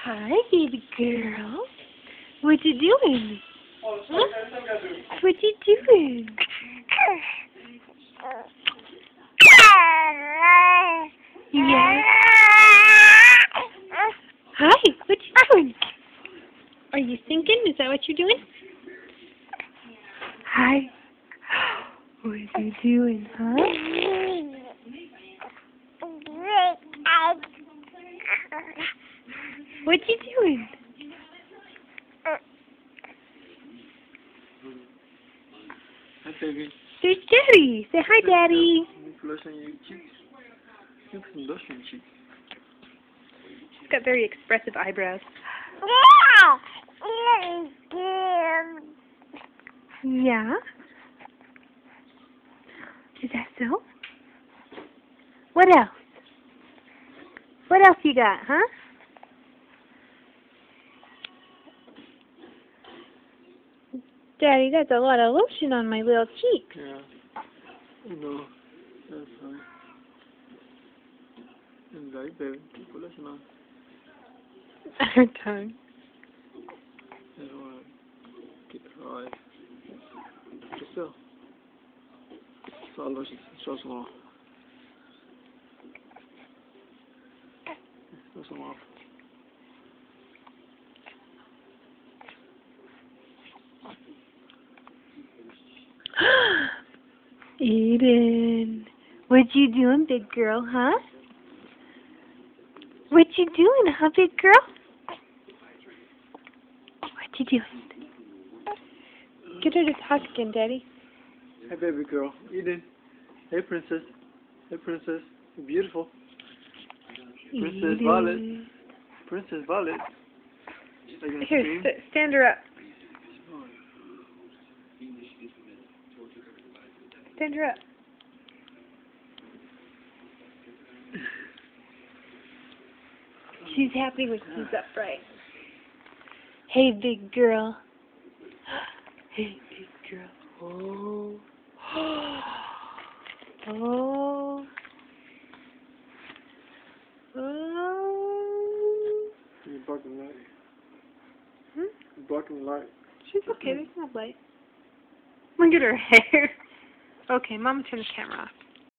Hi, baby girl. What you doing? Huh? What you doing? Yeah. Hi, what you doing? Are you thinking? Is that what you're doing? Hi. What you doing, huh? What you doing? Hi, baby. There's Daddy. Say hi, Daddy. Blush on your cheeks. You put some blush on your cheeks. She's got very expressive eyebrows. Yeah? Is that so? What else? What else you got, huh? Daddy, that's a lot of lotion on my little cheek. Yeah. No. That's fine. And right, baby. Keep blushing on. Her tongue. That's alright. Keep it alright. Just so. So lotion. Show some off. Show some off. Eden, what you doing, big girl, huh? What you doing, huh, big girl? What you doing? Get her to talk again, Daddy. Hey, baby girl. Eden. Hey, princess. Hey, princess. You're beautiful. Princess Violet. Princess Violet. Are you gonna Here, scream? stand her up. Stand her up. She's happy when she's upright. Hey, big girl. Hey, big girl. Oh. Oh. Oh. You're blocking the light. Hmm? You're blocking the light. She's okay. There's no light. Look at her hair. Okay, Mama, turn the camera off.